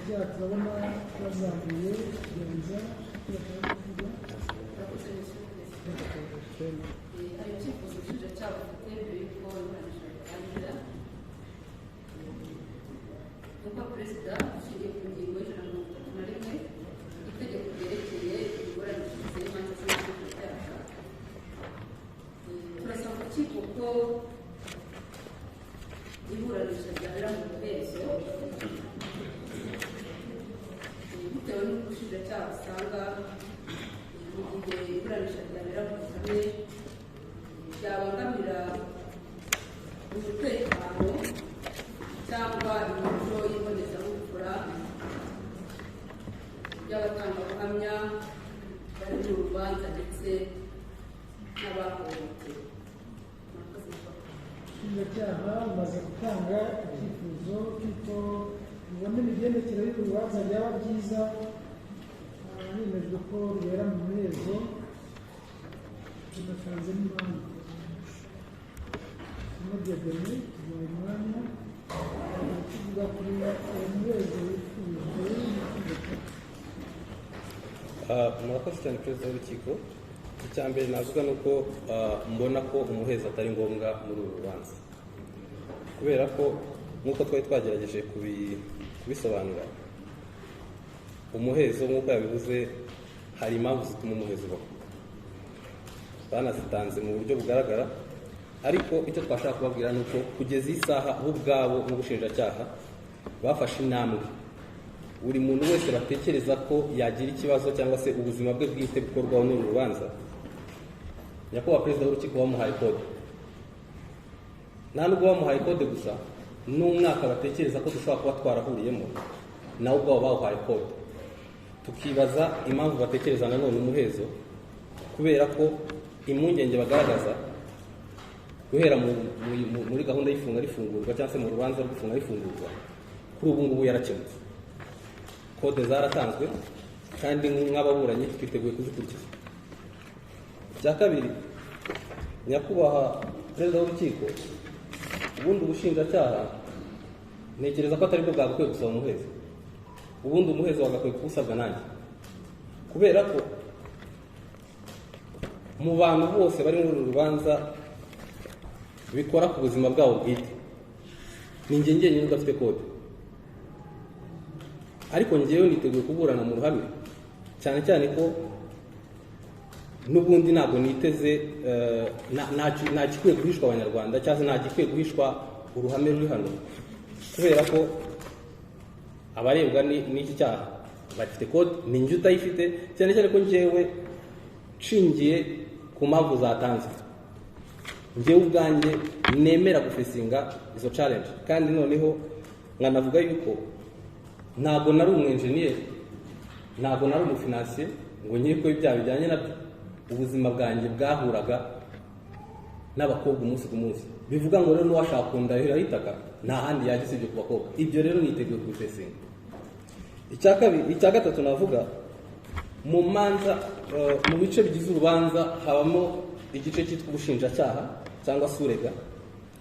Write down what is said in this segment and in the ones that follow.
ubushinjacyaha turabona bazamuye gereza hari icyifuzo ubushinjacyaha bufite mbere y'uko iburanisha ritangira. Nk'uko perezida ashingiye ku ngingo y'ijana na mirongo itatu na rimwe itegeko ryerekeye imiburanishirize y'imanza z'ubushinjacyaha, turasaba urukiko ko iburanisha ryabera mu muhezo bitewe n'uko ubushinjacyaha busanga mu gihe iburanisha ryabera mu ruhame byabangamira umutekano cyangwa imico y'ibonezabupfura y'abatangabuhamya bari mu rubanza ndetse n'abahohotewe. ubushinjacyaha bumaze gutanga icyifuzo cy'uko bubona imigendekere y'urubanza byaba byiza hemejwe ko rubera mu muhezo, tunatanze n'impamvu imodeganye tubaye umwanya tuvuga kuri umuhezo wifujwe. murakoze cyane perezida w'urukiko. icya mbere navuga ni uko mbona ko umuhezo atari ngombwa muri uru rubanza, kubera ko nk'uko twari twagerageje kubisobanura, umuhezo nk'uko yabivuze hari impamvu zituma umuhezo ubaho, banazitanze mu buryo bugaragara, ariko icyo twashaka kubabwira ni uko kugeza iyi saha bo ubwabo n'ubushinjacyaha bafashe intambwe. Buri muntu wese batekereza ko yagira ikibazo cyangwa se ubuzima bwe bwite bukorwaho n'uru rubanza, nyakubahwa perezida w'urukiko bamuhaye kode. Nta nubwo bamuhaye kode gusa, n'umwaka batekereza ko dushobora kuba twarahuriyemo nawe ubwabo bawuhaye kode. Tukibaza impamvu batekereza nanone umuhezo, kubera ko impungenge bagaragaza guhera muri gahunda y'ifunga rifungurwa cyangwa se mu rubanza rw'ifunga rifungurwa, kuri ubu ngubu yarakemutse. Kode zaratanzwe kandi nk'ababuranyi twiteguye kuzikurikiza. Icya kabiri, nyakubahwa perezida w'urukiko, ubundi ubushinjacyaha ntekereza ko atari bwo bwagakwiye gusaba umuhezo. Ubundi umuhezo wagakwiye kuwusabwa nanjye, kubera ko mu bantu bose bari muri uru rubanza bikora ku buzima bwabo bwite, ni njye njyenyine udafite kode. Ariko njyewe niteguye kuburana mu ruhame, cyane cyane ko n'ubundi ntabwo niteze nta gikwiye guhishwa abanyarwanda cyangwa se nta gikwiye guhishwa uruhame ruri hano, kubera ko abarebwa n'iki cyaha bafite kode, ni njye utayifite, cyane cyane ko njyewe nshingiye ku mpamvu zatanzwe, njyewe ubwanjye nemera gufesinga izo challenge. Kandi noneho nkanavuga yuko ntabwo nari umwenjeniyeri, ntabwo nari umufinansiye ngo nkire ko ibyaha bijyanye nabyo. Ubuzima bwanjye bwahuraga n'abakobwa umunsi ku munsi, bivuga ngo rero n'uwashaka kundahira itaka nta handi yajya usibye ku bakobwa. Ibyo rero niteguye kubifesinga. Icya gatatu navuga, mu manza mu bice bigize urubanza habamo igice cyitwa ubushinjacyaha cyangwa se urega,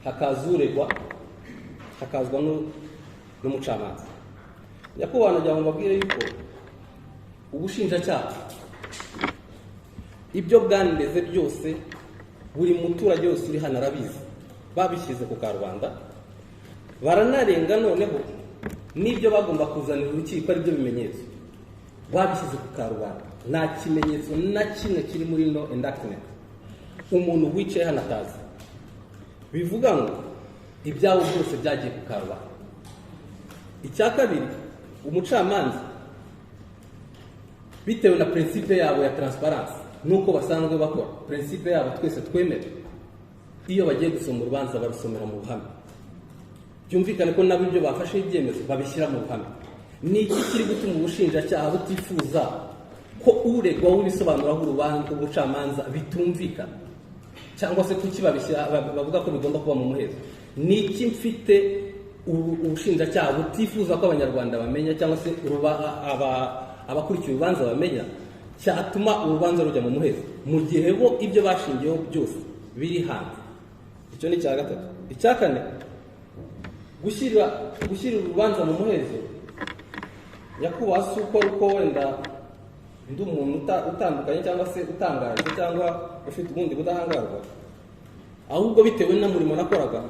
hakaza uregwa, hakazwa n'umucamanza. Nyakubahwa nagira ngo mbabwire yuko ubushinjacyaha ibyo bwanireze byose buri muturage wese uri hano arabizi, babishyize ku karubanda, baranarenga. Noneho n'ibyo bagomba kuzanira urukiko ari byo bimenyetso babishyize ku karubanda. Nta kimenyetso na kimwe kiri muri no indictment umuntu wicaye hano atazi. Bivuga ngo ibyawo byose byagiye ku karubanda. Icya kabiri, umucamanza bitewe na principe yabo ya transparency nuko basanzwe bakora, principe yabo twese twemera, iyo bagiye gusoma urubanza barusomera mu ruhame. Byumvikane ko nabo ibyo bafashe ibyemezo babishyira mu ruhame. Ni iki kiri gutuma ubushinjacyaha butifuza ko uregwa w'ibisobanuraho urubanza ubucamanza bitumvikana, cyangwa se kuki bavuga ko bigomba kuba mu muhezo? Ni iki mfite ubushinjacyaha butifuza ko abanyarwanda bamenya cyangwa se abakurikiye urubanza bamenya, cyatuma urubanza rujya mu muhezo mu gihe bo ibyo bashingiyeho byose biri hanze? Icyo ni icya gatatu. Icya kane, gushyira urubanza mu muhezo nyakubahwa si uko wenda ndi umuntu utandukanye cyangwa se utangaje cyangwa ufite ubundi budahangarwa, ahubwo bitewe n'umurimo nakoraga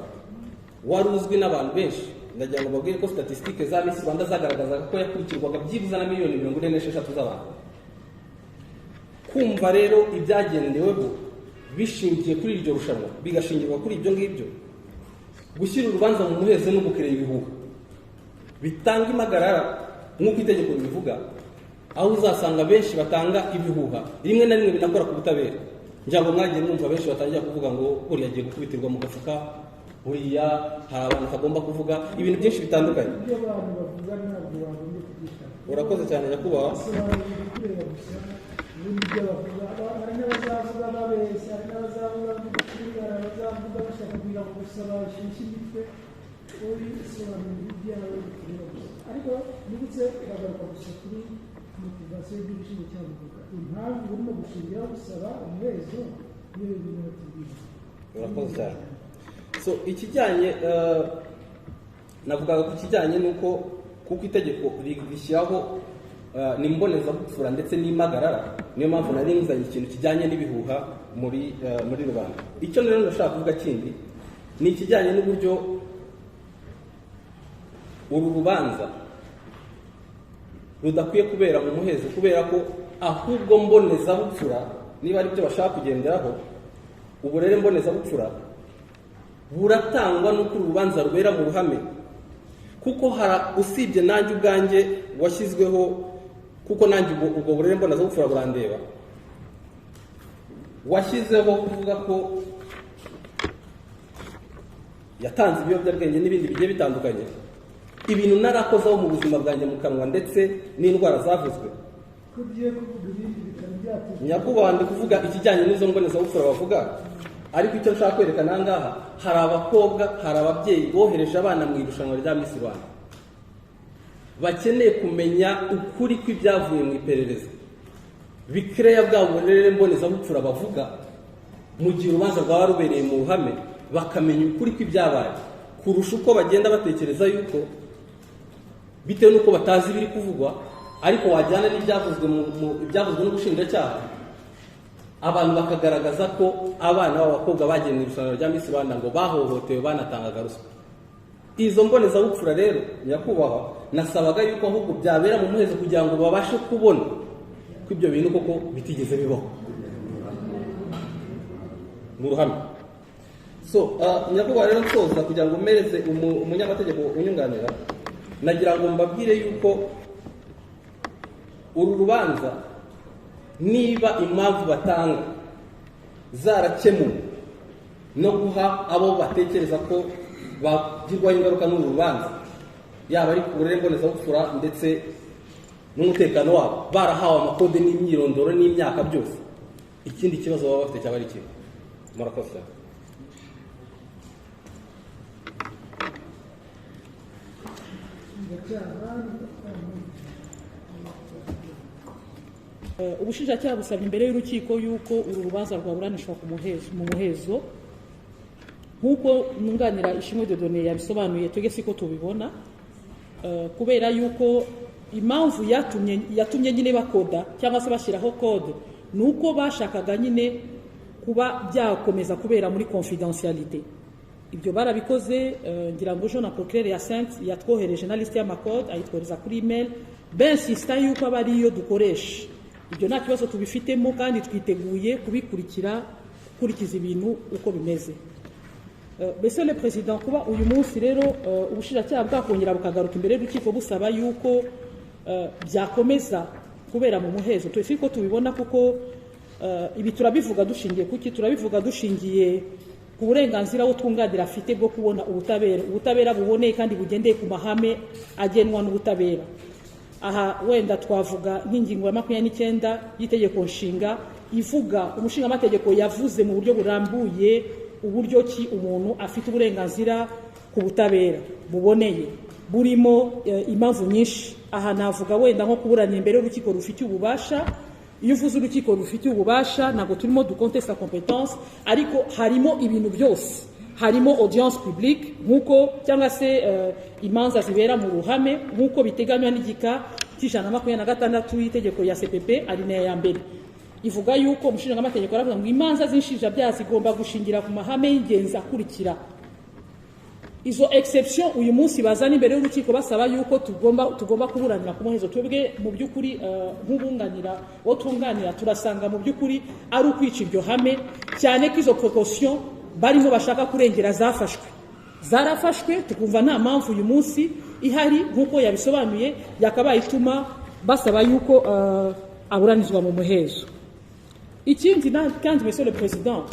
wari uzwi n'abantu benshi. Ndagira ngo babwire ko statistique za Miss Rwanda zagaragazaga ko yakurikirwaga byibuze na miliyoni 46 z'abantu. Kumva rero ibyagendeweho bishingiye kuri iryo rushanwa, bigashingirwa kuri ibyo ngibyo, gushyira urubanza mu muhezo no gukerera ibihuha bitanga impagarara nk'uko itegeko ribivuga, aho uzasanga benshi batanga ibihuha rimwe na rimwe binakora ku butabera. Njyango mwagiye mwumva benshi batangira kuvuga ngo buriya agiye gukubitirwa mu gafuka, buriya hari abantu bagomba kuvuga ibintu byinshi bitandukanye. ibyo abantu bavuga ntabwo bagombye kubyitaho. Urakoze cyane nyakubahwa. Basobanurira kureba gusa ibyo bavuga. Hari n'abazavuga babeshya, hari n'abazavuga kuri, hari abazavuga bashaka kugira ngo gusa bashyushye imitwe. Uri sobanurira ibyawe kureba gusa. Ariko nibutse bagaruka gusa kuri motivasiyo y'ubushinjacyaha buvuga impamvu urimo gushingiraho gusaba umuhezo n'iyo bintu batubwira. Urakoze cyane. So ikijyanye navugaga ku kijyanye nuko kuko itegeko rishyiraho n'imbonezabupfura ndetse n'impagarara, niyo mpamvu nari nzanye ikintu kijyanye n'ibihuha muri rubanda. Icyo rero ndashaka kuvuga kindi ni ikijyanye n'uburyo uru rubanza rudakwiye kubera mu muhezo, kubera ko ahubwo mbonezabupfura niba ari byo bashaka kugenderaho, uburere mbonezabupfura buratangwa n'uko urubanza rubera mu ruhame. Kuko usibye nanjye ubwanjye washyizweho, kuko nanjye ubwo burere mbonezabupfura burandeba, washyizeho kuvuga ko yatanze ibiyobyabwenge n'ibindi bigiye bitandukanye, ibintu narakozaho mu buzima bwanjye mu kanwa ndetse n'indwara zavuzwe. Nyakubahwa ndi kuvuga ikijyanye n'izo mbonezabupfura bavuga, ariko icyo nshaka kwerekana aha ngaha, hari abakobwa, hari ababyeyi bohereje abana mu irushanwa rya Miss Rwanda bakeneye kumenya ukuri kw'ibyavuye mu iperereza, bikereya bwa burere mbonezabupfura bavuga mu gihe urubanza rwaba rubereye mu ruhame, bakamenya ukuri kw'ibyabaye kurusha uko bagenda batekereza yuko bitewe n'uko batazi ibiri kuvugwa, ariko wajyana n'ibyavuzwe n'ubushinjacyaha, abantu bakagaragaza ko abana b'abakobwa bagiye mu irushanwa rya Miss Rwanda ngo bahohotewe, banatangaga ruswa. Izo mbonezabupfura rero nyakubahwa nasabaga yuko ahubwo byabera mu muhezo kugira ngo babashe kubona ko ibyo bintu koko bitigeze bibaho mu ruhame. So nyakubahwa rero nsoza kugira ngo mpereze umunyamategeko unyunganira, nagira ngo mbabwire yuko uru rubanza niba impamvu batanga zarakemuwe no guha abo batekereza ko bagirwaho ingaruka n'uru rubanza, yaba ari ku burere mbonezabupfura ndetse n'umutekano wabo, barahawe amakode n'imyirondoro n'imyaka byose, ikindi kibazo baba bafite cyaba ari kimwe. Murakoze cyane. Ubushinjacyaha busabye imbere y'urukiko yuko uru rubanza rwaburanishwa mu muhezo nk'uko nunganira Ishimwe Dieudonné yabisobanuye, twebwe siko tubibona, kubera yuko impamvu yatumye nyine bakoda cyangwa se bashyiraho code ni uko bashakaga nyine kuba byakomeza kubera muri confidentialité. Ibyo barabikoze, ngira ngo Jean Procureur ya Sainte yatwohereje na liste y'amakode ayitwohereza kuri email, bensista yuko aba ariyo dukoresha. Ibyo nta kibazo tubifitemo kandi twiteguye kurikiza ibintu uko bimeze. Monsieur le Président, kuba uyu munsi rero ubushinjacyaha bwakongera bukagaruka imbere y'urukiko busaba yuko byakomeza kubera mu muhezo, twese ko tubibona kuko ibi turabivuga dushingiye kuki? Turabivuga dushingiye ku burenganzira wo twunganira afite bwo kubona ubutabera buboneye kandi bugendeye ku mahame agenwa n'ubutabera. Aha wenda twavuga nk'ingingo ya 29 y'itegeko nshinga ivuga umushingaamategeko yavuze mu buryo burambuye uburyo ki umuntu afite uburenganzira ku butabera buboneye burimo impamvu nyinshi. Aha navuga wenda nko kuburanira imbere y'urukiko rufitiye ububasha. Iyo uvuze urukiko rufitiye ububasha ntabwo turimo dukontesta competence, ariko harimo ibintu byose, harimo audience publique nk'uko cyangwa se imanza zibera mu ruhame nk'uko biteganywa n'igika cy'ijana na 26 y'itegeko ya CPP alinéa ya mbere ivuga yuko umushinjamategeko aravuga ngo imanza z'inshinjabyaha zigomba gushingira ku mahame y'ingenzi akurikira. Izo exception uyu munsi bazana imbere y'urukiko basaba yuko tugomba kuburanira ku muhezo, twebwe mu by'ukuri nk'ubunganira wo tunganira turasanga mu by'ukuri ari ukwica iryo hame, cyane ko izo precaution barimo bashaka kurengera zarafashwe tukumva nta mpamvu uyu munsi ihari nk'uko yabisobanuye yakabaye ituma basaba yuko aburanizwa mu muhezo. Ikindi kandi Monsieur le Président,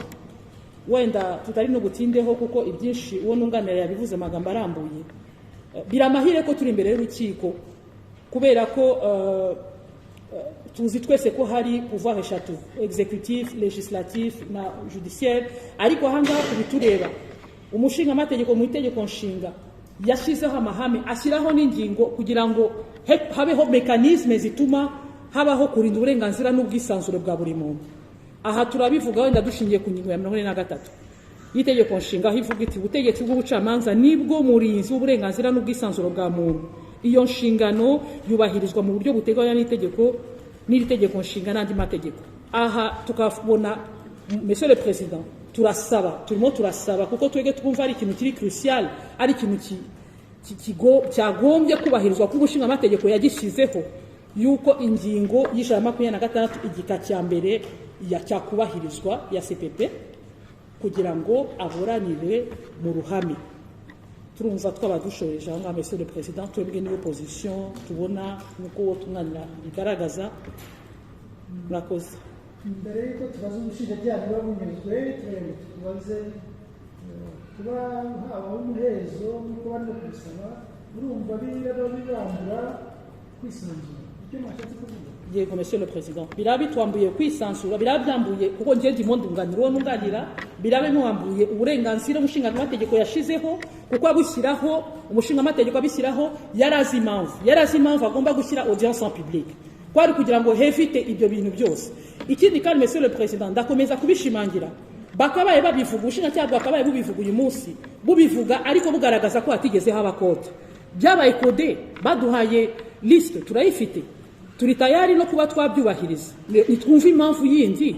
wenda tutari no gutindeho kuko ibyinshi uwo nunganira yabivuze amagambo arambuye, biramahire ko turi imbere y'urukiko kubera ko tuzi twese ko hari pouvoir eshatu, executif, législatif na judiciaire, ariko ahangaha kubitureba umushinga amategeko mu itegeko nshinga yashizeho amahame ashyiraho n'ingingo kugira ngo habeho mekanisme zituma habaho kurinda uburenganzira n'ubwisanzure bwa buri muntu. Aha turabivuga wenda dushingiye ku ngingo ya 43 y'itegeko nshinga aho ivuga iti ubutegetsi bw'ubucamanza nibwo murinzi w'uburenganzira n'ubwisanzure bwa muntu. Iyo nshingano yubahirizwa mu buryo buteganywa n'iri tegeko nshinga n'andi mategeko. Aha tukabona Monsieur le Président, turimo turasaba kuko twege twumva ari ikintu kiri crucial, ari ikintu cyagombye kubahirizwa kuko umushinga amategeko yagishyizeho yuko ingingo y'ijana 26 igika cya mbere cyakubahirizwa ya CPP kugira ngo aburanire mu ruhame. Turumva twabadushoreje aho ngaho Monsieur le Président, twebwe niyo position tubona nuko tumwanira bigaragaza. Murakoze. Mbere y'uko tubaza ubushinjacyaha niba bunyuzwe tubaze kuba habaho umuhezo n'uko barimo kubisaba, urumva bibambura kwisanzura. Icyo mwashatse kuvuga? Yego Monsieur le Président, birabe twambuye kwisansura, birabe byambuye kuko ngiye ndimo ndunganira nunganira, birabe mwambuye uburenganzira umushinga amategeko yashizeho kuko abushyiraho umushinga amategeko abishyiraho yarazi impamvu agomba gushyira audience en public kwari kugira ngo hevite ibyo bintu byose. Ikindi kandi Monsieur le Président, ndakomeza kubishimangira, bakabaye babivuga ubushinga cyangwa bakabaye bubivuga uyu munsi bubivuga ariko bugaragaza ko hatigeze haba code, byabaye code baduhaye liste turayifite, turi tayari no kuba twabyubahiriza. Nitwumva impamvu yindi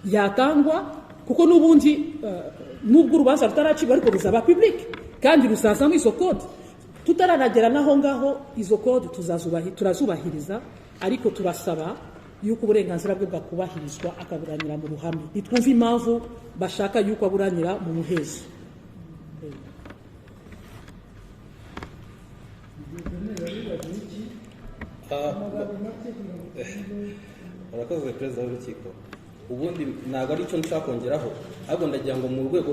yatangwa kuko n'ubundi nubwo urubanza rutaracibwa ariko ruzaba public kandi rusazamo izo code. Tutararagera naho ngaho izo code turazubahiriza, ariko turasaba yuko uburenganzira bwe bwakubahirizwa akaburanira mu ruhame. Nitwumva impamvu bashaka yuko aburanira mu muhezo. Murakoze Perezida w'urukiko. Ubundi ntabwo ari cyo nshaka kongeraho, ahubwo ndagira ngo mu rwego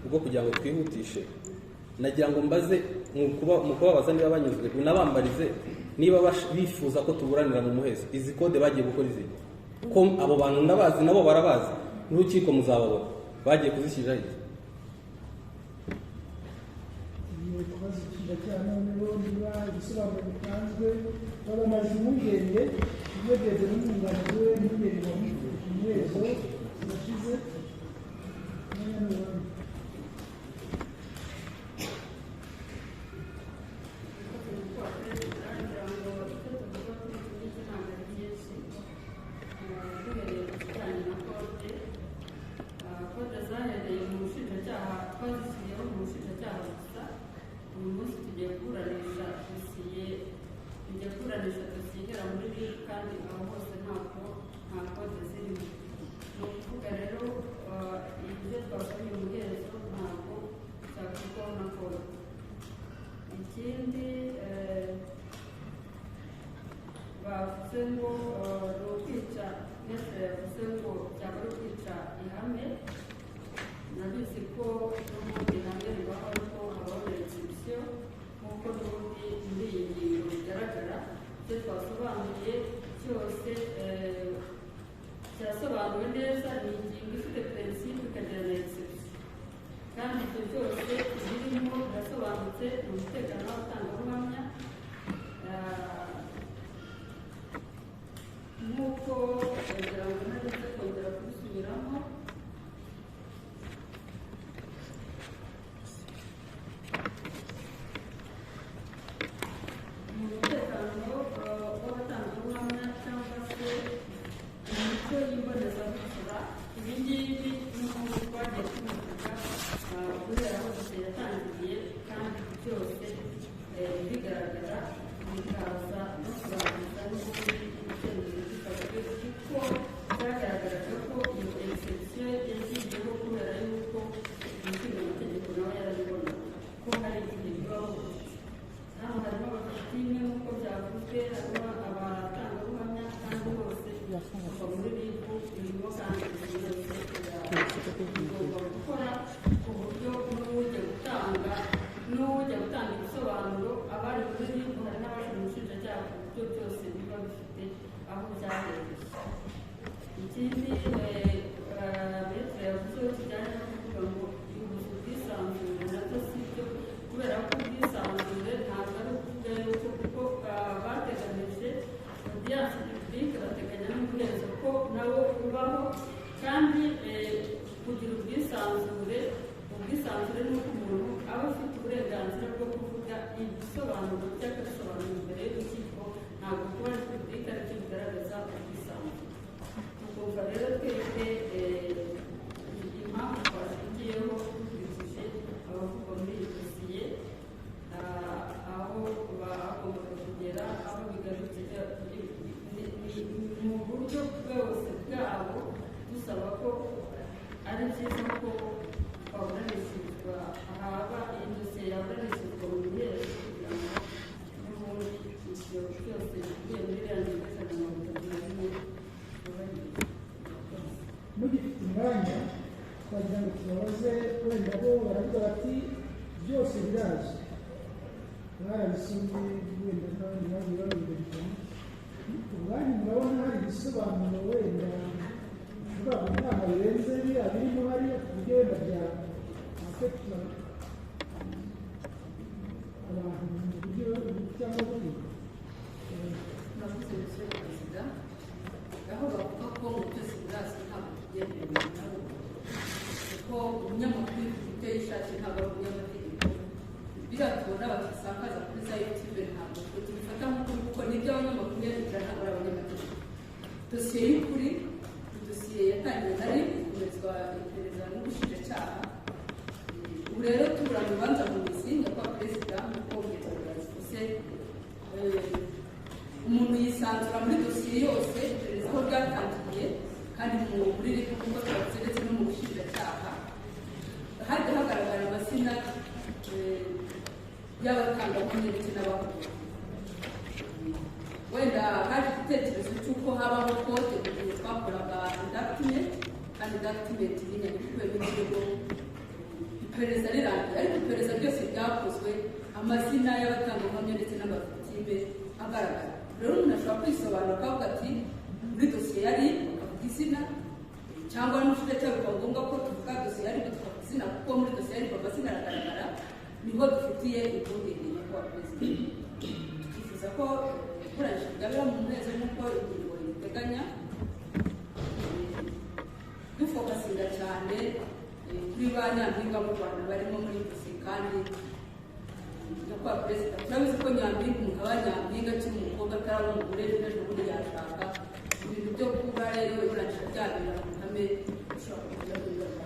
rwo kugira ngo twihutishe, nagira ngo mbaze mu kubabaza niba banyuzwe, unabambarize niba bifuza ko tuburanira mu muhezo. Izi kode bagiye gukora izi ko abo bantu ndabazi nabo barabazi, n'urukiko muzababona bagiye kuzishyira iki. Kubaza ubushinjacyaha noneho niba ibisobanuro bitanzwe babamaze impungenge ibyegeje n'umwunganizi we impungenge mu muhezo zirashize. bigaragara bikaza no kurangiza n'ubundi icyemezo gifashwe kuko byagaragaraga ko iyo exception yagiyeho kubera yuko umushinga amategeko nawe yarabibona ko hari igihe bibaho hano harimo abafitime nk'uko byavuzwe harimo abatangabuhamya kandi bose kuva muri ribu birimo kandi bigomba gukora ku buryo n'ujya gutanga ibisobanuro abari muri ribu hari n'abaje mu bushinjacyaha ku buryo byose biba bifite aho byahereye. Ikindi metero yavuzeho kijyanye no kuvuga ngo ubuvuzi bwisanzure nabyo si byo kubera ko ubwisanzure ntabwo ari ukuvuga yuko kuko bateganije audience publique bateganya n'umuhezo ko nawo ubaho kandi kugira ubwisanzure ni uko umuntu aba afite uburenganzira bwo kuvuga ibisobanuro by'agasobanuro imbere y'urukiko ntabwo kuba ari publique aricyo bigaragaza ubwisanzure. Tukumva rero twebwe impamvu twashingiyeho dukurikije abavugwa muri iyi dosiye aho bagombaga kugera aho bigarukira mu buryo bwose bwabo dusaba ko ari byiza ko baburanishirizwa ahaba iyi dosiye yaburanishirizwa mu muhezo kugira ngo n'ubundi ibyo byose bigiye muri iriya ngingo ijana na mirongo itatu na rimwe byubahirizwa. mugifite umwanya twagira ngo tubabaze wenda bo baravuga bati byose biraje barabisomye wenda n'abandi bagiye babibona ubwanyu murabona hari ibisobanuro wenda kuvuga ngo inama birenze biriya birimo hariya ku buryo wenda bya afekita abantu mu buryo cyangwa buriya murakoze monsieur le président aho bavuga ko mu byose birazi ntabwo tugendera nabo kuko umunyamakuru ibyo yishakiye ntabwo ari umunyamategeko biriya tubona bagisakaza kuri za youtube ntabwo tubifata nk'ukuri kuko nibyo abanyamakuru yandikira ntabwo ari abanyamategeko. Dosiye y'ukuri ni dosiye yatangiwe na RIB ikomezwa iperereza n'ubushinjacyaha. Ubu rero tubura mu rubanza mu mizi nyakubahwa perezida nk'uko ubuyobozi bwabivuze umuntu yisanzura muri dosiye yose iperereza aho ryatangiye kandi muri RIB nk'uko twavuze ndetse no mu bushinjacyaha hajya hagaragara amazina y'abatangabuhamya ndetse n'abahugurwa. Wenda haje igitekerezo cy'uko habaho kote mu gihe twakoraga indactment kandi indactment ni inyandiko y'ibirego iperereza rirangiye ariko iperereza ryose ryakozwe amazina y'abatangabuhamya ndetse n'abafitime agaragara. Rero umuntu ashobora kwisobanura akavuga ati muri dosiye yari bakavuga izina cyangwa n'ubushinjacyaha bikaba ngombwa ko tuvuga dosiye yari tukavuga izina kuko muri dosiye yari amazina aragaragara niho dufitiye impungenge nyakubahwa perezida. Twifuza ko iburanisha ryabera mu muhezo nk'uko ingingo riteganya dufokasinga cyane kuri ba nyampinga mu Rwanda barimo muri dosiye kandi nyakubahwa perezida turabizi ko nyampinga umuntu aba nyampinga akiri umukobwa ataraba umugore n'ejo bundi yashaka ibintu byo kuba rero iburanisha ryabera mu ruhame bishobora kugira ibibazo.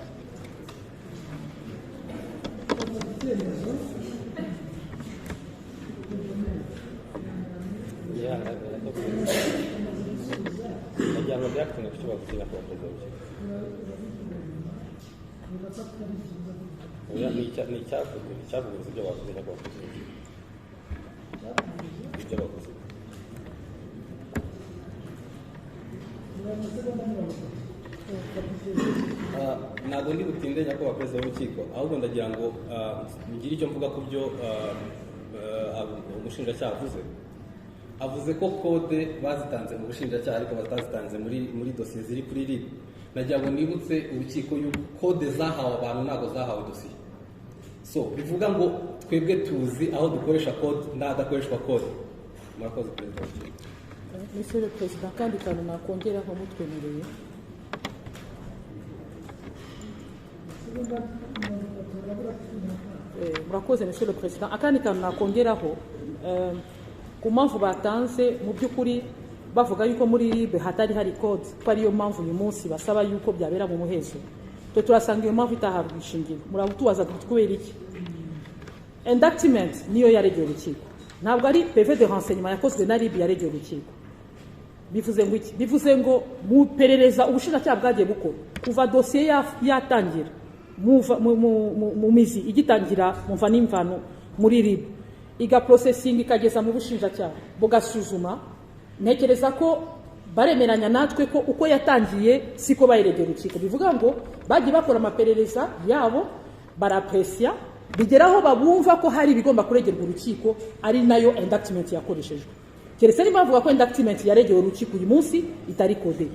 nagira ngo byakunze ku kibazo cy'inyakuba perezida w'urukiko ni icyavuguruza ibyo bavuze nyakubahwa perezida ibyo bavuze ntabwo ndi butinde nyakubahwa perezida w'urukiko ahubwo ndagira ngo ngire icyo mvuga ku byo umushinjacyaha avuze ko kode bazitanze mu bushinjacyaha ariko batazitanze muri dosiye ziri kuri RIB. Nagira ngo nibutse urukiko yuko kode zahawe abantu ntabwo zahawe dosiye, so bivuga ngo twebwe tuzi aho dukoresha kode n'ahadakoreshwa kode. Murakoze perezida w'urukiko. Monsieur le Président kandi kantu nakongeraho mutwemereye murakoze Monsieur le Président akandi kantu nakongeraho ku mpamvu batanze mu by'ukuri bavuga yuko muri RIB hatari hari code ko ariyo mpamvu uyu munsi basaba yuko byabera mu muhezo twe turasanga iyo mpamvu itahabwa ishingiro murabutubaza kubera iki indictment niyo yaregeye urukiko, ntabwo ari PV de renseignement yakozwe na RIB yaregeye urukiko. Bivuze ngo iki? Bivuze ngo mu perereza ubushinjacyaha bwagiye bukora kuva dosiye yatangira mu mizi igitangira mumva n'imvano muri RIB iga processing ikageza mu bushinjacyaha bugasuzuma. Ntekereza ko baremeranya natwe ko uko yatangiye siko bayiregera urukiko. Bivuga ngo bagiye bakora amaperereza yabo, barapresya, bigeraho babumva ko hari ibigomba kuregerwa urukiko, ari nayo indictment yakoreshejwe. Keretse niba bavuga ko indictment yaregewe urukiko uyu munsi itari kode.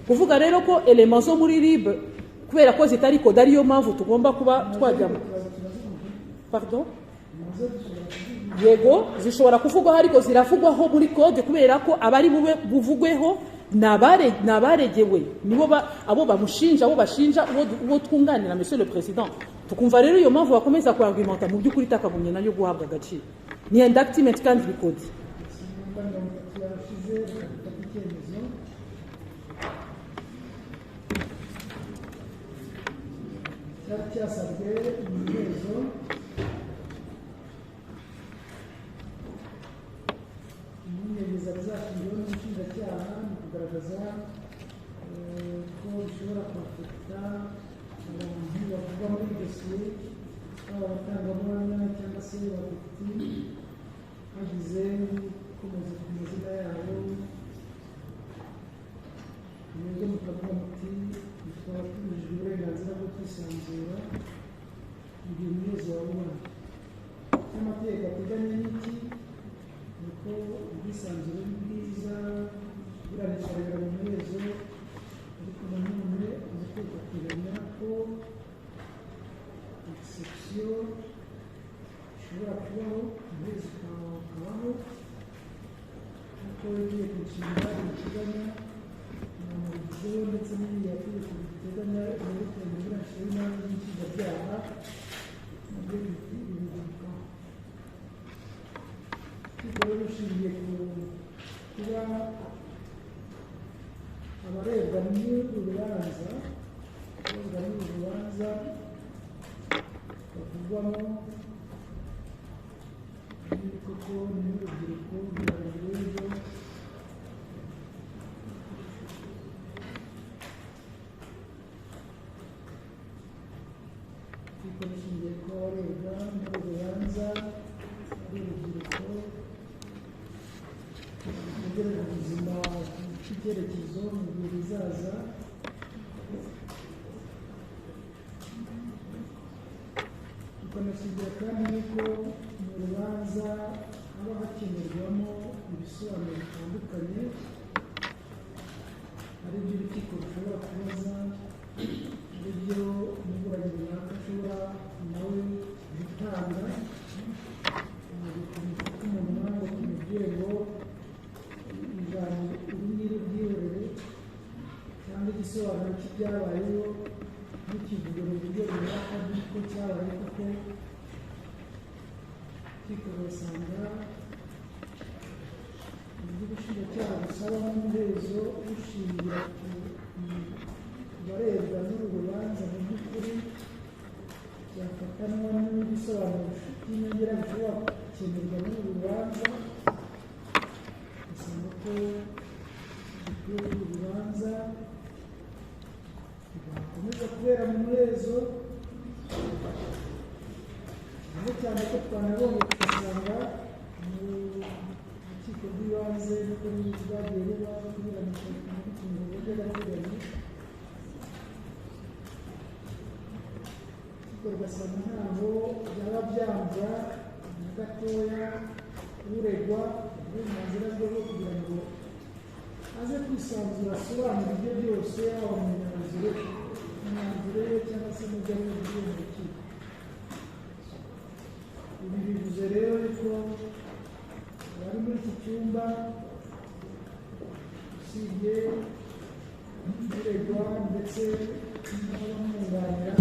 Kuvuga rero ko elements zo muri RIB kubera ko zitari kode ariyo mpamvu tugomba kuba twajyamo. Pardon? Yego zishobora kuvugwaho ariko ziravugwaho muri kode kubera ko abari buvugweho nabaregewe nibo abo bamushinja, abo bashinja, uwo twunganira Monsieur le Président. Tukumva rero iyo mpamvu bakomeza kuargumenta mu by'ukuri takagumye nayo guhabwa agaciro. Ni indictment kandi bikode. cyasabwe umuhezo umumenyereza bizashingiweho n'umushinjacyaha mu kugaragaza ko bishobora kwafekita abantu bavuga muri dosiye, baba abatangabuhamya cyangwa se abadepite, hagize gukomeza ku mazina yabo, mwebwe mukavuga muti twaba tubujijwe uburenganzira bwo kwisanzura igihe umuhezo wabubona. Amategeko ateganya n'iki? Ni uko ubwisanzure ni bwiza, buranisharira mu muhezo, ariko nanone amategeko ateganya ko exception ishobora kubaho, umuhezo ukabaho, kuko itegeko nshinga riteganya amabwiriza ndetse n'iriya tegeko riteganya yerekeye iburanisha y'imari n'inshinjabyaha nabyo bigarukaho. Rero rushingiye ku kuba abarebwa n'uru rubanza bavugwamo koko n'urubyiruko rw'abarezo rushingiye ko abarebwa n'uru rubanza ari urubyiruko rutegereje ubuzima bw'icyerekezo mu gihe bizaza, tukanashingira kandi yuko mu rubanza haba hakenerwamo ibisobanuro bitandukanye, ari byo urukiko rushobora kubaza, ari byo umuburanyi runaka ashobora nawe gutanga umuntu ngo tumubwire ngo ijambo iri ryihorere cyangwa igisobanuro cy'ibyabayeho ntikivuge mu buryo runaka bw'uko cyabaye, kuko urukiko rurasanga uburyo ubushinjacyaha busaba n'umuhezo bushingira ku barebwa n'uru rubanza mu by'ukuri byafatanwa n'ibisobanuro by'inyongera bishobora gukenerwa n'uru rubanza, usanga ko bikwiye kuri uru rubanza bigakomeza kubera mu muhezo, cyane cyane ko twanabonye tugasanga mu rukiko rw'ibanze nuko rwagiye ruba kuburanishwa ku ngingo by'agateganyo, ugasanga ntaho byaba byambwa na gatoya uregwa uburenganzira bwe bwo kugira ngo aze kwisanzura asobanura ibyo byose, yaba mu myanzuro ye cyangwa se mu byo ari mu rukiko. Ibi bivuze rero ko abari muri iki cyumba usibye uregwa ndetse n'abamwunganira